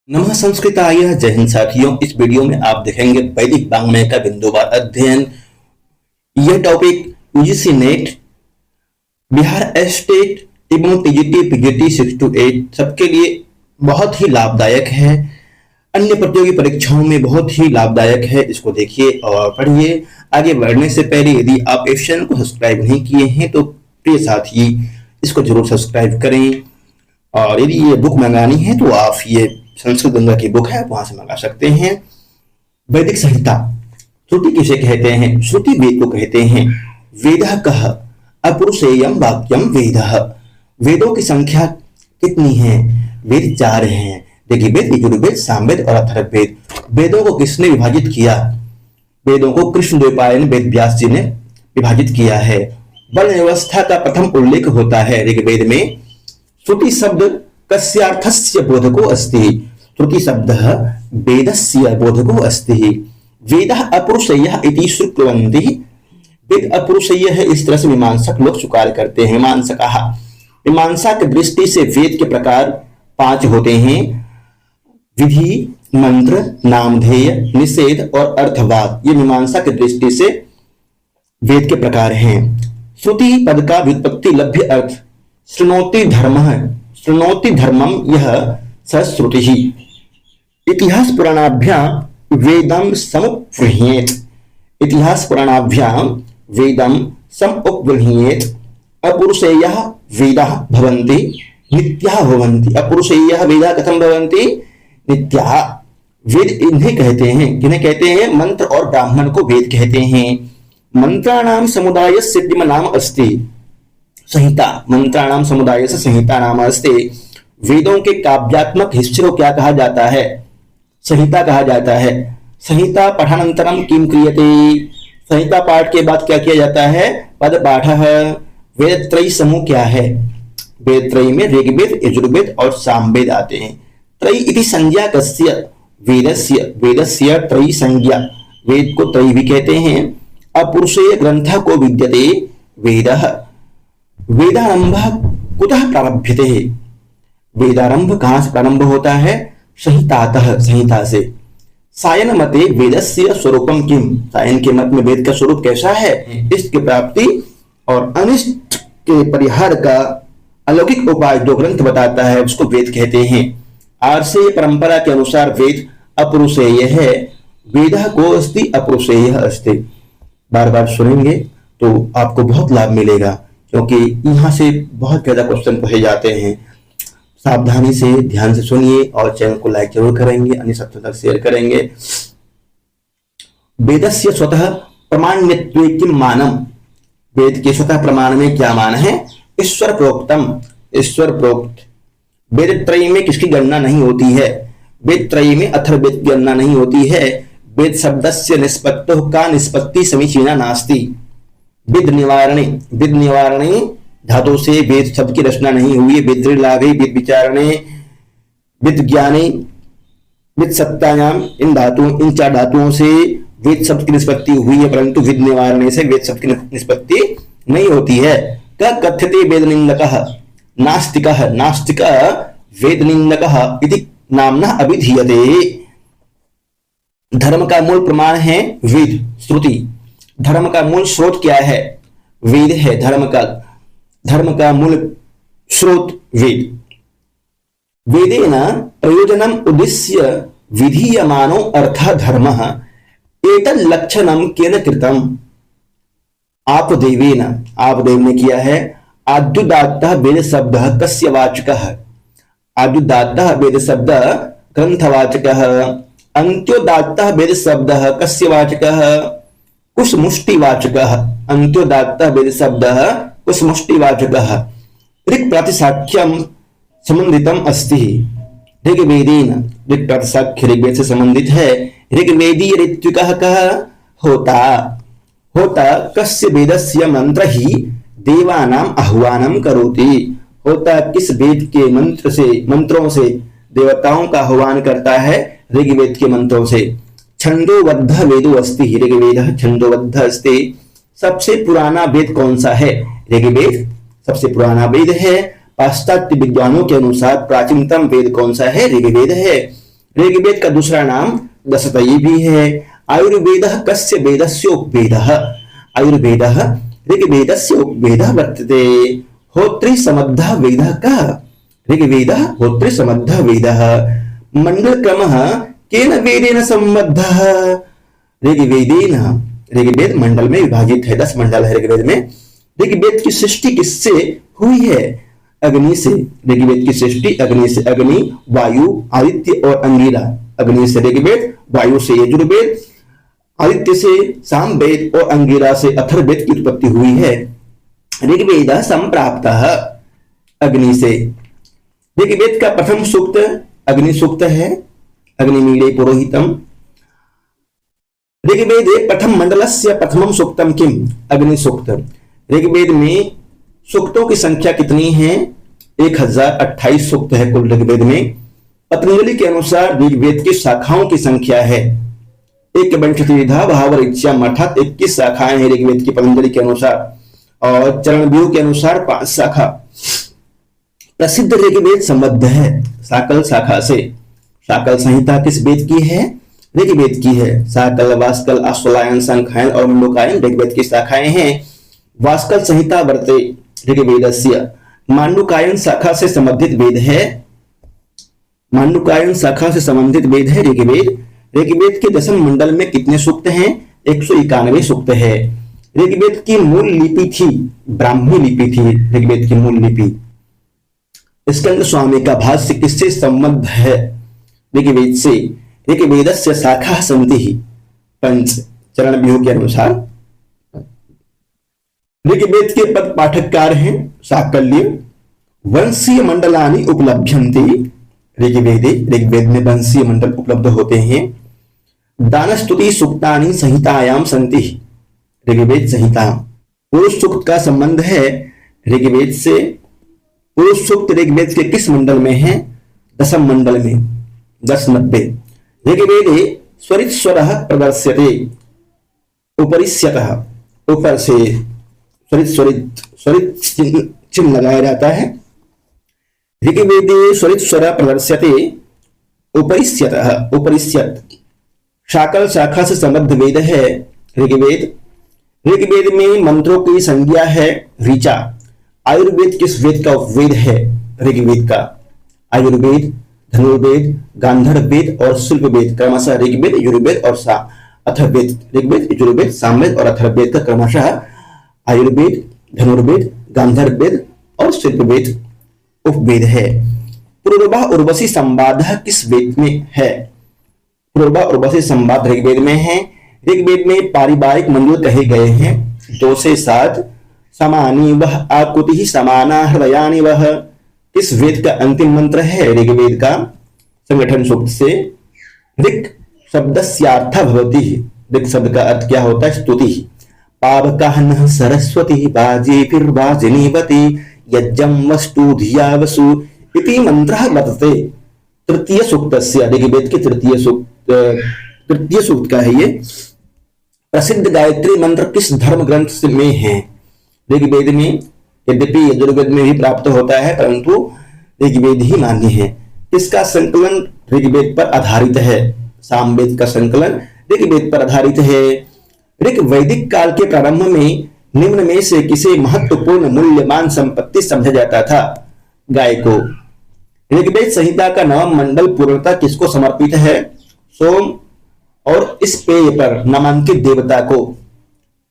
नमः संस्कृताय। जय हिंद साथियों। इस वीडियो में आप देखेंगे वैदिक वांग्मय का बिंदुवार अध्ययन। यह topic UGC net, Bihar state एवं टीजीटी पीजीटी 6 to 8 सबके लिए बहुत ही लाभदायक है। अन्य प्रतियोगी परीक्षाओं में बहुत ही लाभदायक है। इसको देखिए और पढ़िए। आगे बढ़ने से पहले यदि आप इस चैनल को सब्सक्राइब नहीं किए हैं तो प्रिय साथी इसको जरूर सब्सक्राइब करें। और यदि ये बुक मंगानी है तो आप ये संस्कृत गंगा की बुक है, वहां से मंगा सकते हैं। वैदिक संहिता। श्रुति किसे कहते हैं? श्रुति वेद को कहते हैं। वेदः कः अपरुषेयम वाक्यम वेदः। वेदों की संख्या कितनी है? वेद 4 हैं। ऋग्वेद, यजुर्वेद, सामवेद और अथर्ववेद। वेदों को किसने विभाजित किया? वेदों को कृष्णद्वैपायन वेद व्यास जी ने विभाजित किया है। वर्ण व्यवस्था का प्रथम उल्लेख होता है ऋग्वेद में। श्रुति शब्द कस्यार्थस्य बोधको अस्ति। श्रुति शब्दः वेदस्य बोधको अस्ति। वेदः अपरुषेयः इति श्रुण्वन्ति। वेद अपुरुषेय है, इस तरह से मीमांसक लोग स्वीकार करते हैं। मीमांसकाः। मीमांसा की दृष्टि से वेद के प्रकार 5 होते हैं। विधि, मंत्र, नामधेय, निषेध और अर्थवाद। ये मीमांसा की दृष्टि से वेद के प्रकार हैं। श्रुति पद का व्युत्पत्ति लभ्य अर्थ शृणोति धर्मः। शृणोति धर्मम यह सश्रुति। इतिहास पुराणाभ्याम वेदम समुपगृह्येत। इतिहास पुराणाभ्याम वेदम समुपगृह्येत। अपरुषेयः वेदाः भवन्ति नित्याः भवन्ति। अपरुषेयः वेदाः कथं भवन्ति? नित्याः। वेद इन्हें कहते हैं, किन्हें कहते हैं? मंत्र और ब्राह्मण को वेद कहते हैं। मंत्राणाम समुदायस्य नाम अस्ति संहिता। मंत्राणाम समुदायस्य संहिता नाम अस्ति। वेदों के काव्यात्मक हिस्से को क्या कहा जाता है? संहिता कहा जाता है। संहिता पठनानंतरम किम क्रियते। संहिता पाठ के बाद क्या किया जाता है? पद पाठः। वेद त्रयी समूह क्या है? वेद त्रयी में ऋग्वेद, यजुर्वेद और सामवेद आते हैं। त्रयी इति संज्ञा कस्य? वेदस्य। वेदस्य त्रयी संज्ञा। वेद को त्रयी भी कहते हैं। अपरुषेय ग्रंथ को विद्यते वेदः। वेदारंभ कुतः प्रारभ्यते? वेदारंभ कहां से प्रारंभ होता है? संहितातः। संहिता से। सायन मते वेदस्य स्वरूपम किम। सायन के मत में वेद का स्वरूप कैसा है? इष्ट की प्राप्ति और अनिष्ट के परिहार का अलौकिक उपाय जो ग्रंथ बताता है उसको वेद कहते हैं। आर्षेय परंपरा के अनुसार वेद अपरुषेय है। वेदः को अस्ति अपरुषेयः अस्ति। बार बार सुनेंगे तो आपको बहुत लाभ मिलेगा, क्योंकि यहाँ से बहुत ज्यादा क्वेश्चन पूछे जाते हैं। सावधानी से ध्यान से सुनिए और चैनल को लाइक जरूर करेंगे, अन्य साथियों तक शेयर करेंगे। वेदस्य स्वतः प्रमाण्यत्वे किम मानम। वेद के स्वतः प्रमाण में क्या मान है? ईश्वर प्रोक्तम। ईश्वर प्रोक्त। वेद त्रयी में किसकी गणना नहीं होती है? वेद त्रयी में अथर्ववेद की गणना नहीं होती है। वेद शब्दस्य निष्पत्तौ का निष्पत्ति समीचीना नास्ति। विद निवारणे। विद निवारणे धातु से वेद शब्द की रचना नहीं हुई है। विद लाभे, विद विचारणे, विद ज्ञाने, विद सत्तायाम, इन 4 धातुओं से वेद शब्द की निष्पत्ति हुई है, परंतु विद निवारणे से वेद शब्द की निष्पत्ति नहीं होती है। क कथ्यते वेद निंदकः नास्तिकः। नास्तिकः वेद निंदकः इति नाम्ना अभिधीयते। धर्म का मूल प्रमाण है वेद, श्रुति। धर्म का मूल स्रोत क्या है? वेद है। धर्म का मूल स्रोत वेद। वेदेन प्रयोजनम उद्देश्य विधीयमानो अर्थः धर्मः एतल्लक्षणं केन कृतम्। आपदेवेन। आपदेव ने किया है। आद्युदात्तः वेद शब्दः कस्य वाचकः? आद्युदात्तः वेद शब्दः ग्रंथवाचकः। अन्त्योदात्तः वेद शब्दः कस्य वाचकः? कुसमुष्टिवाचकः। अन्त्योदात्तः वेद शब्दः कुसमुष्टिवाचकः। ऋक् प्रातिशाख्यम संबंधितम अस्ति। ऋग्वेदेन। ऋक् प्रातिशाख्य ऋग्वेद से संबंधित है। ऋग्वेदीय ऋत्विकः कः? होता। होता कस्य वेदस्य मंत्र ही देवानाम आह्वानं करोति। होता किस वेद के मंत्रों से देवताओं का आह्वान करता है? ऋग्वेद के मंत्रों से। छंदोबद्ध वेदो अस्ति। ऋग्वेदः छंदोबद्ध अस्ति। सबसे पुराना वेद कौन सा है? ऋग्वेद सबसे पुराना वेद है। पाश्चात्य विद्वानों के अनुसार प्राचीनतम वेद कौन सा है? ऋग्वेद है। ऋग्वेद का दूसरा नाम दशतयी भी है। आयुर्वेदः कस्य वेदस्य उपवेदः, आयुर्वेदः ऋग्वेदस्य उपवेदः वर्तते। होत्री समद्धः वेदः कः, ऋग्वेदः होत्री समद्धः वेदः। मंडल क्रमः केन वेदेन संबद्धः, ऋग्वेदेन, ऋग्वेद मंडल में विभाजित है, 10 मंडल है ऋग्वेद में। ऋग्वेद की सृष्टि किससे हुई है, अग्नि से। ऋग्वेद की सृष्टि अग्नि से, अग्नि, वायु, आदित्य और अंगिरा। अग्नि से ऋग्वेद, वायु से यजुर्वेद, आदित्य से सामवेद और अंगिरा से अथर्ववेद की उत्पत्ति हुई है। ऋग्वेद संप्राप्तः, अग्नि से। ऋग्वेद का प्रथम सूक्त अग्नि सूक्त है, अग्निमीळे पुरोहितम। ऋग्वेदे प्रथम मंडलस्य प्रथमम सूक्तम किम, अग्नि सूक्त। ऋग्वेद में सूक्तों की संख्या कितनी है, 1028 सूक्त है कुल ऋग्वेद में। पतंजलि के अनुसार ऋग्वेद की शाखाओं की संख्या है एकविंशतिधा भावरिच्यम, अर्थात 21 शाखाएं हैं ऋग्वेद की पतंजलि के अनुसार, और चरणव्यूह के अनुसार 5 शाखा। प्रसिद्ध ऋग्वेद संबद्ध है शाकल शाखा से। शाकल संहिता किस वेद की है, ऋग्वेद की है। शाकल, वास्कल, आश्वलायन, संखायन और मुंडकायन ऋग्वेद की शाखाएं हैं। वास्कल संहिता वर्ते ऋग्वेदस्य। मांडुकायन शाखा से संबंधित वेद है, मांडुकायन शाखा से संबंधित वेद है ऋग्वेद। ऋग्वेद के 10वें मंडल में कितने सूक्त हैं, 191 सूक्त है। ऋग्वेद की मूल लिपि थी ब्राह्मी लिपि थी, ऋग्वेद की मूल लिपि। स्कंद स्वामी का भाष्य किससे संबद्ध है, ऋग्वेद से। ऋग्वेदस्य शाखा सन्ति ही, पंच चरण व्यूह के अनुसार। ऋग्वेद के पद पाठककार हैं शाकल्य। वंशीय मंडलानि उपलभ्यन्ते ऋग्वेदे, ऋग्वेद में वंशीय मंडल उपलब्ध होते हैं। दानस्तुति सूक्तानि संहितायां सन्ति, ऋग्वेद संहिता। पुरुष सूक्त का संबंध है ऋग्वेद से। पुरुष सूक्त ऋग्वेद के किस मंडल में है, 10वें मंडल में, 10-90। ऋग्वेदे स्वरित स्वरः प्रदर्श्यते, उपरिष्यतः, ऊपर से स्वरित चिन्ह लगाया जाता है। ऋग्वेदे स्वरित स्वर प्रदर्श्यते उपरिष्यतः, उपरिष्यत। शाकल शाखा से संबद्ध वेद है ऋग्वेद। ऋग्वेद में मंत्रों की संज्ञा है ऋचा। आयुर्वेद किस वेद का उपवेद है, ऋग्वेद का। आयुर्वेद, धनुर्वेद, गांधर्व वेद और शिल्प वेद क्रमशः ऋग्वेद, यजुर्वेद और अथर्ववेद। ऋग्वेद, यजुर्वेद, सामवेद और अथर्ववेद का क्रमशः आयुर्वेद, धनुर्वेद, गांधर्व वेद और शिल्प वेद उपवेद है। पूर्वा उर्वशी संवाद किस वेद में है, पूर्वा उर्वशी संवाद ऋग्वेद में है। ऋग्वेद में पारिवारिक मंडल कहे गए हैं 2 से 7। समानी वह आकुति समाना हृदयानि वह, इस वेद का अंतिम मंत्र है ऋग्वेद का संगठन सूक्त से। ऋक् शब्दस्यार्थ भवति, ऋक् शब्द का अर्थ क्या होता है, स्तुति। पावकाहन सरस्वती बाजेभिर्वाजिनीवती यज्ञं वस्तु धिया वसु इति मंत्रः वर्तते। तृतीय सूक्तस्य, ऋग्वेद के तृतीय सूक्त का है ये। प्रसिद्ध गायत्री मंत्र किस धर्म ग्रंथ में है, ऋग्वेद में। यद्यपि यजुर्वेद में भी प्राप्त होता है परंतु ऋग्वेद ही मान्य है। इसका संकलन ऋग्वेद पर आधारित है, सामवेद का संकलन ऋग्वेद पर आधारित है। ऋग वैदिक काल के प्रारंभ में निम्न में से किसे महत्वपूर्ण मूल्यवान संपत्ति समझा जाता था, गाय को। ऋग्वेद संहिता का 9वां मंडल पूर्णतः किसको समर्पित है, सोम और इस पेय पर नामांकित देवता को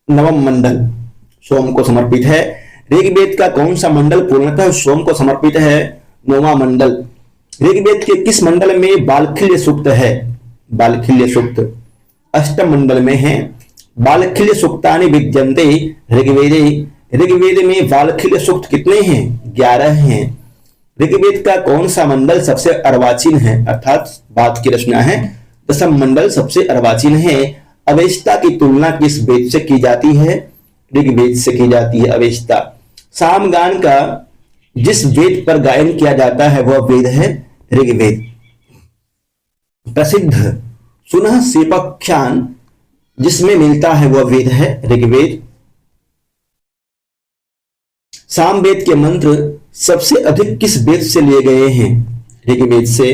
9वां मंडल सोम को समर्पित है। ऋग्वेद का कौन सा मंडल पूर्णतः सोम को समर्पित है, 9वां मंडल। ऋग्वेद के किस मंडल में बालखिल्य सूक्त है, बालखिल्य सूक्त 8वें मंडल में है। बालखिल्य सूक्तानि विद्यन्ते ऋग्वेदे, ऋग्वेद में बालखिल्य सूक्त कितने हैं, 11 हैं। ऋग्वेद का कौन सा मंडल सबसे अर्वाचीन है, अर्थात बात की रचना है, 10वां मंडल सबसे अर्वाचीन है। अवेस्ता की तुलना किस वेद से की जाती है, ऋग्वेद से की जाती है अवेस्ता। सामगान का जिस वेद पर गायन किया जाता है वह वेद है ऋग्वेद। प्रसिद्ध सुनह सेपख्यान जिसमें मिलता है वह वेद है ऋग्वेद। सामवेद के मंत्र सबसे अधिक किस वेद से लिए गए हैं, ऋग्वेद से।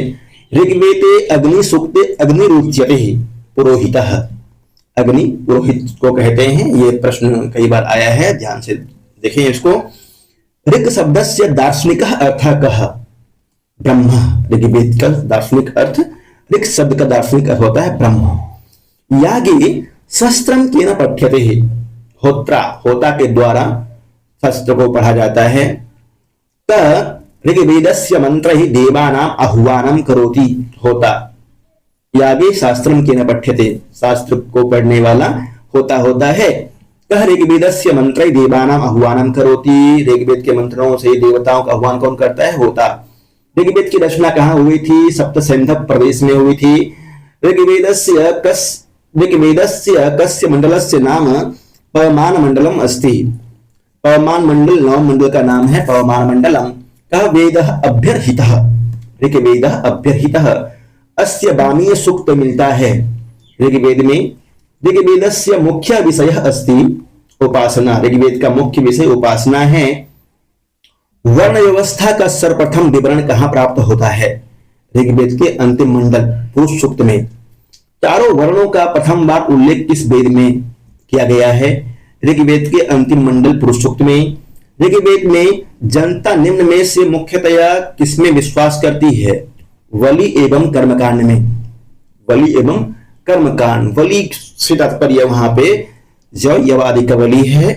ऋग्वेदे अग्नि सूक्ते अग्निरुच्यते पुरोहितः। अग्नि पुरोहित को कहते हैं। ये प्रश्न कई बार आया है, ध्यान से देखें इसको। ऋग शब्दस्य दार्शनिकः अर्थः कः? ब्रह्म। ऋग्वेद का दार्शनिक अर्थ, ऋग शब्द का दार्शनिक अर्थ होता है ब्रह्म। यागे शस्त्रम केन पठ्यते, होत्रा, होता के द्वारा शस्त्र को पढ़ा जाता है। त ऋग्वेदस्य मंत्र ही देवानां आह्वानं करोति, होता। यागे शास्त्रम केन पठ्यते, शास्त्र को पढ़ने वाला होता होता है। कह ऋग्वेदस्य मंत्र ही देवानां आह्वानं करोति, ऋग्वेद के मंत्रों से देवताओं का आह्वान कौन करता है? होता। ऋग्वेद की रचना कहाँ हुई थी? सप्तसिंधव प्रदेश में हुई थी। ऋग्वेदस्य कस्य मंडलस्य नाम पवमान मंडलम अस्ति। पवमान मंडल नव मंडल का नाम है पवमान मंडलम। कह वेदः अभ्यर्हितः, ऋग्वेदः अभ्यर्हितः। अस्य वामीय सूक्त मिलता है ऋग्वेद में। ऋग्वेदस्य मुख्य विषय अस्ति उपासना, ऋग्वेद का मुख्य विषय उपासना है। वर्ण व्यवस्था का सर्वप्रथम विवरण कहाँ प्राप्त होता है? ऋग्वेद के अंतिम मंडल पुरुष सूक्त में। चारों वर्णों का प्रथम बार उल्लेख किस वेद में किया गया है? ऋग्वेद के अंतिम मंडल पुरुष सूक्त में। ऋग्वेद में जनता निम्न में से मुख्यतया किसमें विश्वास करती है? वली एवं कर्मकांड में। वली एवं कर्मकांड, वली से तात्पर्य वहां पे जो यवादि का वली है।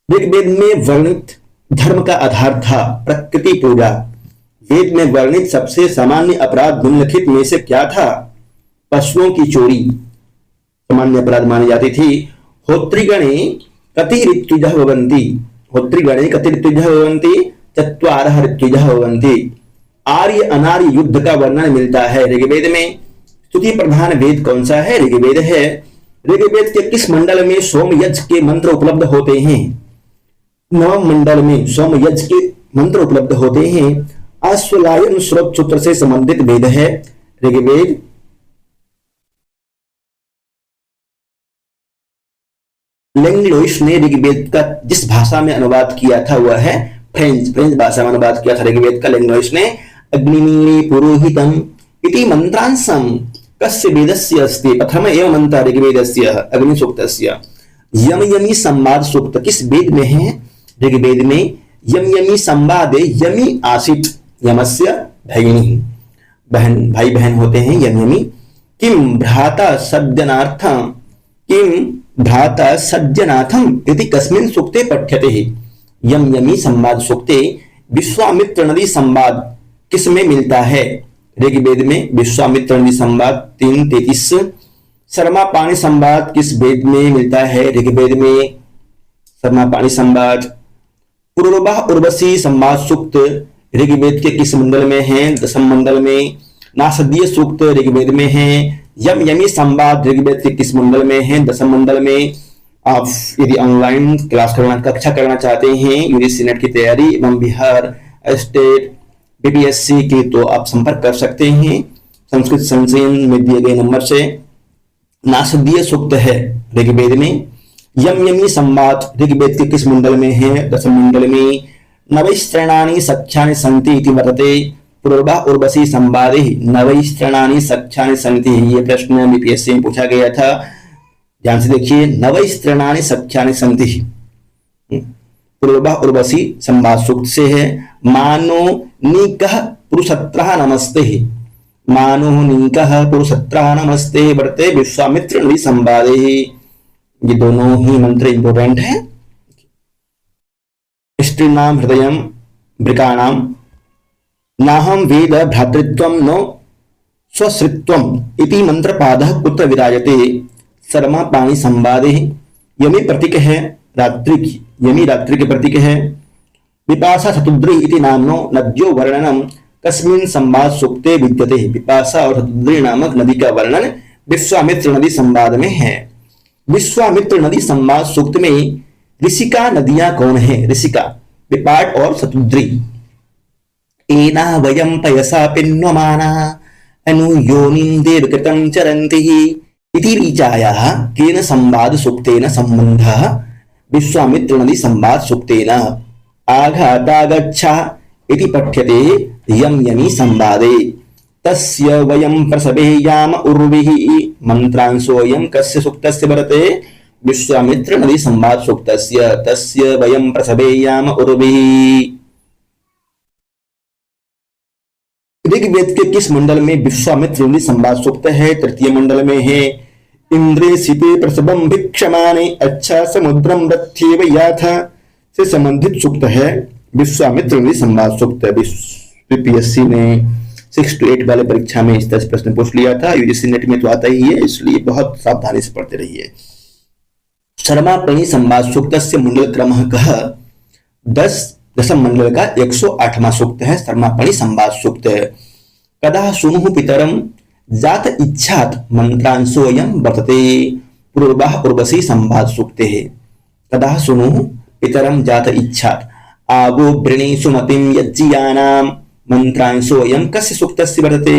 ऋग्वेद में वर्णित धर्म का आधार था प्रकृति पूजा। वेद में वर्णित सबसे सामान्य अपराध निम्नलिखित में से क्या था? पशुओं की चोरी सामान्य अपराध मानी जाती थी। होत्रिगणे कति ऋत्विजः भवन्ति, होत्रिगणे कति ऋत्विजः भवन्ति, चत्वारः ऋत्विजः भवन्ति। आर्य अनार्य युद्ध का वर्णन मिलता है ऋग्वेद में। स्तुति प्रधान वेद कौन सा है? ऋग्वेद है। ऋग्वेद के किस मंडल में सोमयज्ञ के मंत्र उपलब्ध होते हैं? नवम मंडल में सोमयज्ञ के मंत्र उपलब्ध होते हैं। अश्वलायन स्रोत सूत्र से संबंधित वेद है ऋग्वेद। लैंग्लोइस ने ऋग्वेद का जिस भाषा में अनुवाद किया था वह है फ्रेंच भाषा में अनुवाद किया था ऋग्वेद का लैंग्लोइस ने। अग्निमीळे पुरोहितम इति मंत्रांशम कस्य वेदस्य अस्ति? प्रथम एव मंत्र ऋग्वेदस्य अग्नि सूक्तस्य। यम यमी संवाद सूक्त किस वेद में है? ऋग्वेद में। यम यमी संवादे यमी आसीत, यमस्य भगिनी, बहन, भाई बहन होते हैं यम यमी। किम भ्राता सज्जनार्थम, किम भ्राता सज्जनाथम इति कस्मिन् सूक्ते पठ्यते? यम यमी संवाद सूक्ते। विश्वामित्र नदी संवाद किस में मिलता है? ऋग्वेद में। विश्वामित्र नदी संवाद 3:33। शर्मा पाणी संवाद किस वेद में मिलता है? ऋग्वेद में। शर्मा पाणी संवाद। पूर्वा उर्वशी संवाद सूक्त ऋग्वेद के किस मंडल में है? दशम मंडल में। नासदीय सूक्त ऋग्वेद में है। यम यमी संवाद ऋग्वेद के किस मंडल में है? दशम मंडल में। आप यदि ऑनलाइन क्लास कक्षा करना चाहते हैं यूजीसी नेट की तैयारी एवं बिहार स्टेट बीपीएससी की, तो आप संपर्क कर सकते हैं संस्कृत संचयन में दिए गए नंबर से। नासदीय सूक्त है ऋग्वेद में। यम यमी संवाद ऋग्वेद के किस मंडल में है? दशम मंडल में। नवैस्त्रणानि सख्यानि सन्ति इति वर्तते। पूर्वा उर्वशी संवादे नवैस्त्रणानि सख्यानि सन्ति, ये प्रश्न बीपीएससी में पूछा गया था। ध्यान से देखिए, नवैस्त्रणानि सख्यानि सन्ति पूर्वा उर्वशी संवाद सूक्त से है। मानो नीकः पुरुषत्रः नमस्ते, मानो नीकः पुरुषत्रः नमस्ते वर्ते विश्वामित्र नदी संवादे। ये दोनों ही मंत्र इंपोर्टेंट है। स्त्रीणाम हृदयम वृकाणाम नाहं वेद भ्रातृत्वं न स्वश्रित्वम् इति मंत्रपादः कुत्र विराजते? शर्मा पाणी संवादे। यमी प्रतीक है रात्रि की, यमी रात्रि के प्रतीक है। विपाशा शतुद्री इति नाम्नो नद्यो वर्णनम कस्मिन् संवाद सूक्ते विद्यते? विपाशा और शतुद्री नामक नदी का वर्णन विश्वामित्र नदी संवाद में है। विश्वामित्र नदी संवाद सूक्त में ऋषिका नदियां कौन है? ऋषिका, विपाट और शतुद्री। एना वयं पयसा पिन्वमाना अनुयोनिं देवकृतं चरन्ति इति ऋचायाः केन संवाद सूक्तेन संबन्धः? विश्वामित्र नदी संवाद सूक्तेन। आघातागच्छा इति पठ्यते यम यमी संवादे। तस्य वयं प्रसवेयाम उर्विः मंत्रांशोऽयं कस्य सूक्तस्य वर्तते विश्वामित्र नदी संवाद सूक्तस्य तस्य वयं प्रसवेयाम उर्विः। ऋग्वेद के किस मंडल में विश्वामित्र नदी संवाद सूक्त है? तृतीय मंडल में है। इंद्रे सीते प्रसवम भिक्षमाणे अच्छा समुद्रम रथ्येव याथा से संबंधित सूक्त है विश्वामित्र नदी संवाद सूक्त। यूपीएससी ने 6 to 8 वाले परीक्षा में इस तरह से प्रश्न पूछ लिया था। यूजीसी नेट में तो आता ही है, इसलिए बहुत सावधानी से पढ़ते रहिए। शर्मापणि संवाद सूक्तस्य मुंडल क्रमः कः? 10 दशम मंडल का 108वां सूक्त है शर्मापणि संवाद सूक्त। कदा सुनुः पितरम जात इच्छात मंत्रांशोऽयं वर्तते पूर्वः उर्वशी संवाद सूक्ते है। कदा सुनुः पितरम जात इच्छात आगो वृणी सुमतिं यज्जियानां मंत्रांशोऽयं कस्य सूक्तस्य वर्तते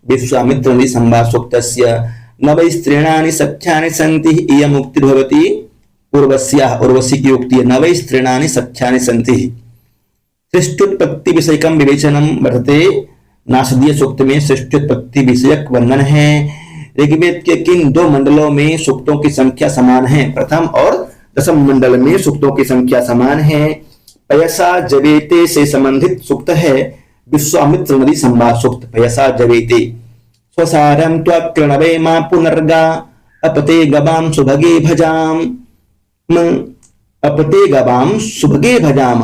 विश्वामित्र नदी संवाद सूक्तस्य। न वै स्त्रीणानि सख्यानि सन्ति इयम् उक्तिर्भवति पूर्वस्याः उर्वशी की उक्ति है। न वै स्त्रीणानि सख्यानि सन्ति सृष्टोत्पत्ति विषयकं विवेचनं वर्तते। नासदीय सूक्त में सृष्टोत्पत्ति विषयक वर्णन है। ऋग्वेद के किन 2 मंडलों में सूक्तों की संख्या समान है? प्रथम और दशम मंडल में सूक्तों की संख्या समान है। पयसा जवेते से संबंधित सूक्त है विश्वामित्र नदी संवाद सूक्त। पयसा जवेते स्वसारं त्वक्रणवे मा पुनर्गा अपते गवाम सुभगे भजाम अपते गवाम सुभगे भजाम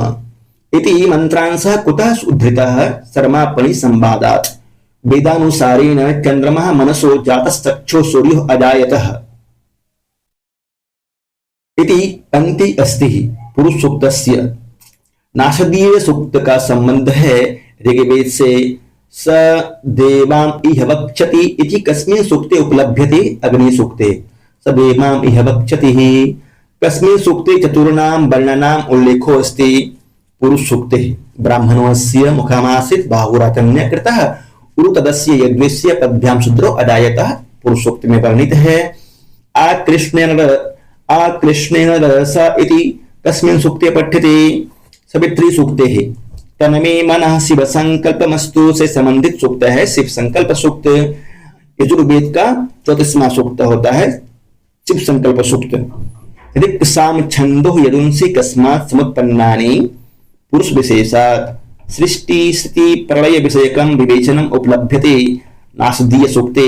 इति मंत्रांशः कुतः उद्धृतः? शर्मापणि संवादात्। वेदानुसारेण चंद्रमः मनसो जातश्चक्षुः सूर्यः अजायतः इति पंक्ति अस्ति पुरुष सूक्तस्य। नासदीय सूक्त का संबंध है ऋग्वेद से। स देवाम इह वक्षति इति कस्मिन् सूक्ते उपलभ्यते? अग्नि सूक्ते। स देवाम इह वक्षति कस्मिन् सूक्ते चतुर्णां वर्णानां उल्लेखो अस्ति? पुरुष सूक्ते। ब्राह्मणस्य मुखमासीत् बाहुराचम्य कृतः उरु तदस्य यज्ञस्य पद्भ्यां शूद्रो अजायतः पुरुष सूक्त में वर्णित है। आकृष्णेन रसा इति कस्मिन् सूक्ते पठ्यते? सवित्री सूक्ते है। तन्मे मनः शिव संकल्पमस्तु से संबंधित सूक्त है शिव संकल्प सूक्त। यजुर्वेद का 34वां सूक्त होता है शिव संकल्प सूक्त। ऋक् साम छंदो यदुंसि कस्मात् समुत्पन्नानि पुरुष विशेषात् सृष्टि स्थिति प्रलय विषयकं विवेचनम् उपलभ्यते नासदीय सूक्ते।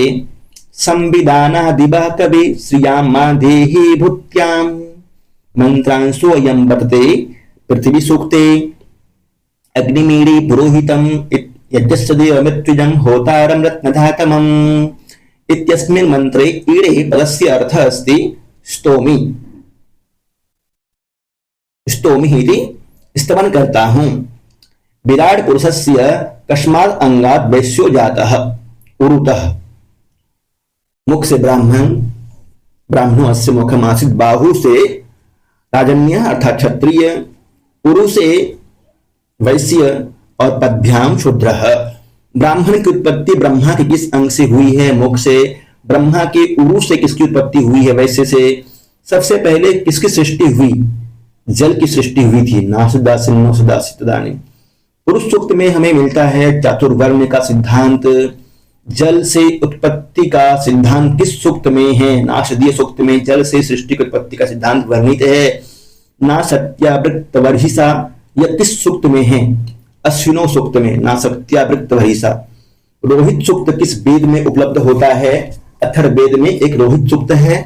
संविदानः दिवः कवि श्रियां मा देहि भूत्यां मंत्रांशोऽयं वर्तते पृथ्वी सूक्ते। अग्निमीळे पुरोहितं यज्ञस्य देवमृत्युजं होतारं रत्नधातमम् इत्यस्मिन् मंत्रे ईडे पदस्य अर्थः अस्ति स्तोमि। स्तोमि इति स्तवन करता हूं। विराट पुरुषस्य कस्मात् अंगात् वैश्यो जातः? उरुतः। मुख से ब्राह्मण, ब्राह्मणो अस्य मुखमासीत् बाहु से राजन्य अर्थात क्षत्रिय, उरु से वैश्य और पद्भ्याम शूद्रः। ब्राह्मण की उत्पत्ति ब्रह्मा के किस अंग से हुई है? मुख से। ब्रह्मा के उरु से किसकी उत्पत्ति हुई है? वैश्य से। सबसे पहले किसकी सृष्टि हुई? जल की सृष्टि हुई थी। नासदासिन्नो सदासितदानि। पुरुष सूक्त में हमें मिलता है चातुर्वर्ण का सिद्धांत। जल से उत्पत्ति का सिद्धांत किस सूक्त में है? नासदीय सूक्त में जल से सृष्टि की उत्पत्ति का सिद्धांत वर्णित है। नासत्यावृत्त वर्हिषा यह किस सूक्त में है? अश्विनो सूक्त में। नासत्यावृत्त वर्हिषा। रोहित सूक्त किस वेद में उपलब्ध होता है? अथर्ववेद में एक रोहित सूक्त है।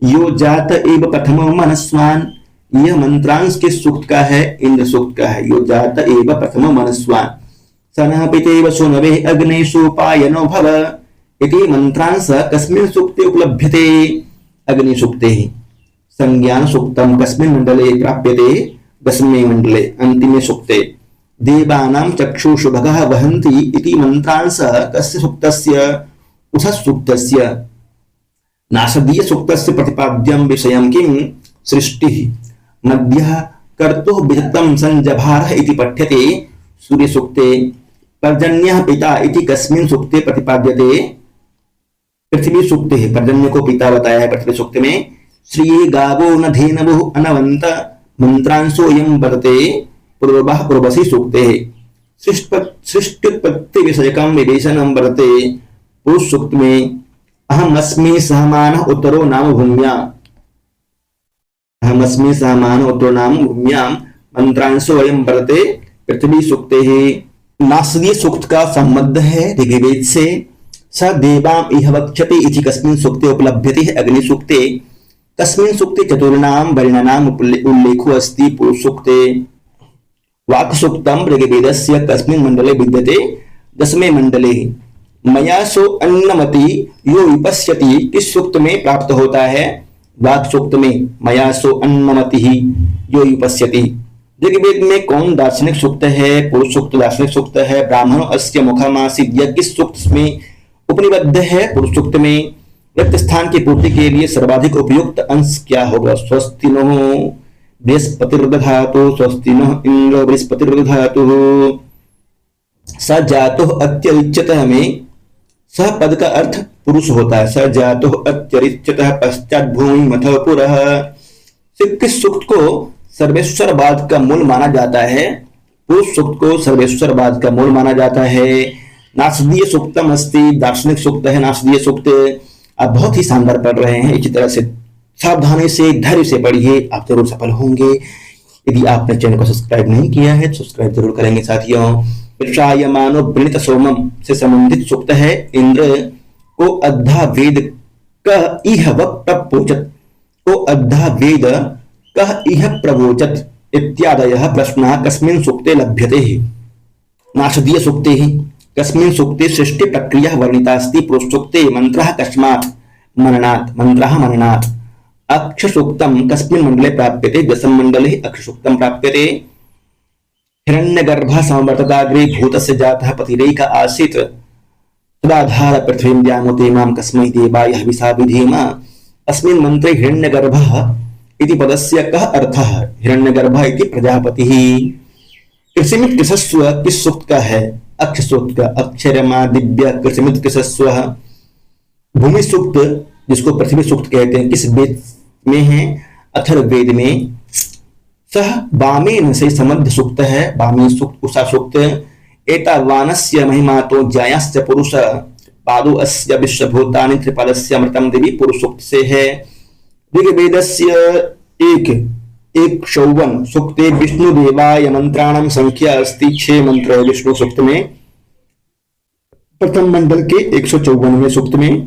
यो जात एव प्रथमो मनस्वान यह मंत्रांश किस सूक्त का है? इंद्र सूक्त का है। यो जात एव प्रथमो मनस्वान सनः पितेव सोनवे अग्ने सोपायनो भव इति मंत्रांश कस्मिन् सूक्ते उपलभ्यते? अग्नि सूक्ते। संज्ञान सूक्तम कस्मिन् मंडले प्राप्यते? 10वें मंडले अंतिमे सूक्ते। देवानां चक्षुषुभगः वहन्ति इति मंत्रांश कस्य सूक्तस्य? उषः सूक्तस्य। नासदीय सूक्तस्य प्रतिपाद्यं विषयं किं? सृष्टिः। मध्यः कर्तुः विहितं संजभारः इति पठ्यते सूर्य सूक्ते। पर्जन्यः पिता इति कस्मिन् सूक्ते प्रतिपाद्यते? पृथ्वी सूक्ते। पर्जन्य को पिता बताया है पृथ्वी सूक्त में। श्रिये गावो न धेनवुः अनवन्त मंत्रांशोऽयं वर्तते पूर्वः उर्वशी सूक्ते। सृष्टुत्पत्ति विषयकम विवेचनम वर्तते। पुरुष सूक्त में अहम अस्मि सहमानः उत्तरो नाम भूम्याम्, अहम अस्मि सहमानः उत्तरो नाम भूम्याम् मंत्रांशो अयं वर्तते पृथ्वी सूक्तेः। नासदीय सूक्त का संबंध है ऋग्वेद से। स देवाम इह वक्ष्यते इति कस्मिन् सूक्ते उपलभ्यते अग्नि सूक्ते। कस्मिन् सूक्ते चतुर्णाम वर्णानाम उल्लेखो अस्ति पुरुष सूक्ते। वाक् सूक्तम ऋग्वेदस्य कस्मिन् मंडले विद्यते 10वें मंडले। मया सो अन्नमति यो विपश्यति किस सूक्त में प्राप्त होता है? वाक् सूक्त में मया सो अन्नमति यो विपश्यति। ऋग्वेद में कौन दार्शनिक सूक्त है? पुरुष सूक्त दार्शनिक सूक्त है। ब्राह्मणों अस्य मुखमासीत् यह किस सूक्त में उपनिबद्ध है? पुरुष सूक्त में। रिक्त स्थान की पूर्ति के लिए सर्वाधिक उपयुक्त अंश क्या होगा? स्वस्ति नो बृहस्पतिर्दधातु, स्वस्ति नो इंद्रो बृहस्पतिर्दधातु। स जातो अत्यरिच्यतः में सह पद का अर्थ पुरुष होता है। स जातो अत्यरिच्यतः पश्चात भूमि मथ पुरः। किस सूक्त को सर्वेश्वरवाद का मूल माना जाता है? पुरुष सूक्त को सर्वेश्वरवाद का मूल माना जाता है। नासदीय सूक्तम अस्ति, दार्शनिक सूक्त है नासदीय सूक्त। आप बहुत ही शानदार पढ़ रहे हैं। इसी तरह से सावधानी से धैर्य से पढ़िए, आप जरूर सफल होंगे। यदि आपने चैनल को सब्सक्राइब नहीं किया है तो सब्सक्राइब जरूर करेंगे साथियों। विषायमानो वृणीत सोमम से संबंधित सूक्त है। इंद्र को अद्धा वेद कह इह प्रपोचत, को अद्धा वेद कह इह प्रवोचत इत्यादयः प्रश्नाः कस्मिन् सूक्ते लभ्यते? नासदीय सूक्ते कस्मिन् सूक्ते सृष्टि प्रक्रिया वर्णिता अस्ति? पुरुष सूक्ते मंत्रः कस्मात् मननात्, मंत्रः मननात्। अक्ष सूक्तम कस्मिन् मंडले प्राप्यते? 10वें मंडले अक्ष सूक्तम प्राप्यते। हिरण्यगर्भः समवर्तताग्रे भूतस्य जातः पतिरेक आसीत् तदाधार पृथ्वीं द्यामुते मां कस्मै देवाय हविषा विधेम। अस्मिन् मंत्रे हिरण्यगर्भः इति पदस्य कः अर्थः? हिरण्यगर्भः इति प्रजापतिः। कृषिमित् कृशस्व किस सूक्त का है? अक्ष सूक्त का। अक्षरमा दिव्य कृषिमित् कृशस्व। भूमि सूक्त जिसको पृथ्वी सूक्त कहते हैं किस वेद में है? अथर्ववेद में। सह वामेन से संबद्ध सूक्त है। वामी सूक्त उषा सूक्त। एतावानस्य महिमातो ज्यायस्य पुरुष पादो अस्य विश्वभूतानि त्रिपादस्य अमृतम देवी पुरुष सूक्त से है। ऋग्वेदस्य 151 सूक्ते विष्णु देवाय मंत्राणाम संख्या अस्ति 6 मंत्र है विष्णु सूक्त में। प्रथम मंडल के 154वें सूक्त में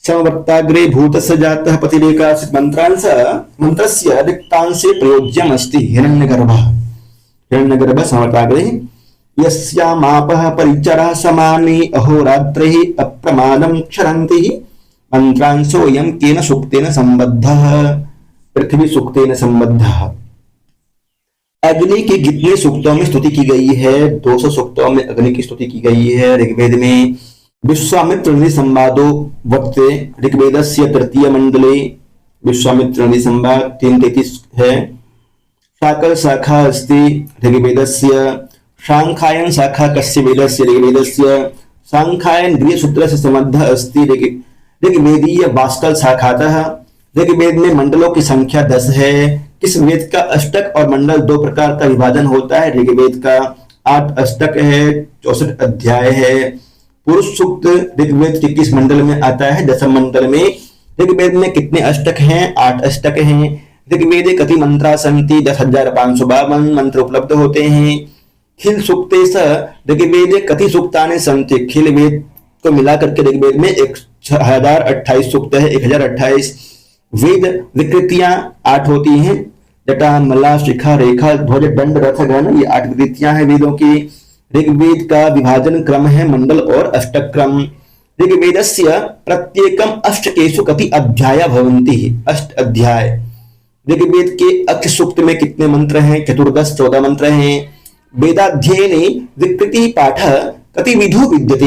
समवर्ताग्रे भूतस्य जातः पतिरेकासीत् मंत्रस्य रिक्तांशे प्रयोज्यम् अस्ति हिरण्यगर्भः। हिरण्यगर्भः समवर्ताग्रे यस्यामापः परिचरः समाने अहोरात्रैः अप्रमादं क्षरन्ति मंत्रांशोऽयं केन सूक्तेन संबद्धः? पृथ्वी सूक्तेन संबद्धः। अग्नि की कितने सूक्तों में स्तुति की गई है? 200 सूक्तों में अग्नि की स्तुति की गई है। ऋग्वेद में विश्वामित्र नदी संवादो वक्ते ऋग्वेदस्य 3 मंडले विश्वामित्र नदी संवाद 3:33 है। शाकल शाखा अस्ति ऋग्वेदस्य। सांख्यायन शाखा कस्य वेदस्य? ऋग्वेदस्य। सांख्यायन गृहसूत्र से संबद्ध अस्ति ऋग्वेदीय बाष्कल शाखातः। ऋग्वेद में मंडलों की संख्या 10 है। किस वेद का अष्टक और मंडल 2 प्रकार का विभाजन होता है? ऋग्वेद का 8 अष्टक है, 64 अध्याय है। पुरुष सूक्त ऋग्वेद के किस मंडल में आता है? 10वें मंडल में। ऋग्वेद में कितने अष्टक हैं? 8 अष्टक हैं। ऋग्वेदे कति मंत्रा सन्ति? 10,552 मंत्र उपलब्ध होते हैं। खिल सूक्ते स ऋग्वेदे कति सूक्तानि सन्ति? खिल वेद को मिलाकर के ऋग्वेद में 1028 सूक्त है, 1028। वेद विकृतियां 8 होती हैं। जटा, मला, शिखा, रेखा, ध्वज, दंड, रथ, गण, ये 8 विकृतियां हैं वेदों की। ऋग्वेद का विभाजन क्रम है मंडल और अष्टक क्रम। ऋग्वेदस्य प्रत्येकम अष्टकेषु कति अध्याया भवन्ति? 8 अध्याय। ऋग्वेद के अक्ष सूक्त में कितने मंत्र हैं? 14 मंत्र हैं। वेदाध्ययने विकृति पाठ कति विधो विद्यते?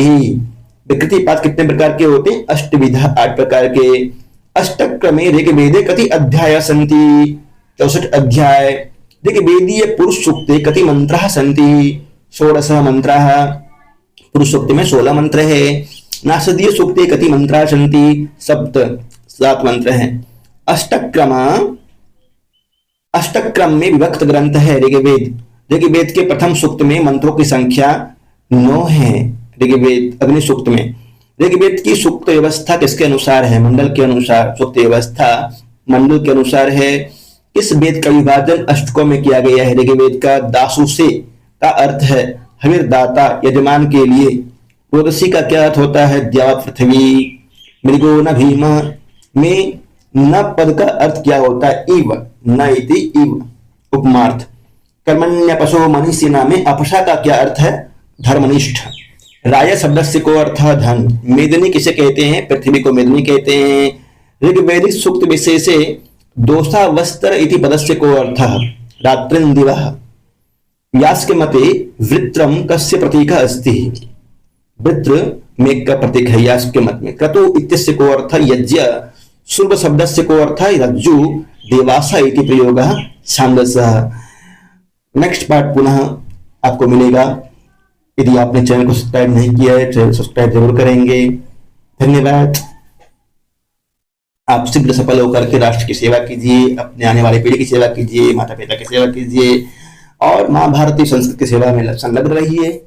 विकृति पाठ कितने प्रकार के होते हैं? अष्टविधा, 8 प्रकार के। अष्टक क्रमे ऋग्वेदे कति अध्याय सन्ति? 64 अध्याय। ऋग्वेदीय पुरुष सूक्ते कति मंत्राः सन्ति? 16 मंत्राः। पुरुष सूक्त में 16 मंत्र है। नासदीय सूक्ते कति मंत्राः सन्ति? 7 मंत्र हैं। अष्टक क्रम में विभक्त ग्रंथ है ऋग्वेद। ऋग्वेद के प्रथम सूक्त में मंत्रों की संख्या 9 है। ऋग्वेद अग्नि सूक्त में ऋग्वेद की सूक्त व्यवस्था किसके अनुसार है? मंडल के अनुसार। सूक्त व्यवस्था मंडल के अनुसार है। इस वेद का विभाजन अष्टकों में किया गया है। ऋग्वेद का दासु से का अर्थ है हविर्दाता, यजमान के लिए। रोदसी का क्या अर्थ होता है? द्या पृथ्वी। मृगो न भीम में न पद का अर्थ क्या होता है? इव, न इति इव, उपमार्थ। कर्मण्य पशु मनीषिना में अपशा का क्या अर्थ है? धर्मनिष्ठ। राय शब्द से को अर्थ धन। मेदिनी किसे कहते हैं? पृथ्वी को मेदिनी कहते हैं। ऋग्वैदिक सूक्त विषय से दोषा वस्त्र इति पदस्य को अर्थ रात्रिन्दिवः। व्यास के मते वृत्रम कस्य प्रतीक अस्ति? वृत्र मेघ का प्रतीक है व्यास के मत में। क्रतु इत्यस्य को अर्थ यज्ञ। सुर्व शब्द से को अर्थ रज्जु। देवासा इति प्रयोगः छांदसः। नेक्स्ट पार्ट पुनः आपको मिलेगा। यदि आपने चैनल को सब्सक्राइब नहीं किया है चैनल सब्सक्राइब जरूर करेंगे। धन्यवाद। आप शीघ्र सफल होकर के राष्ट्र की सेवा कीजिए, अपने आने वाली पीढ़ी की सेवा कीजिए, माता पिता की सेवा कीजिए और मां भारती संस्कृत की सेवा में संलग्न रहिए।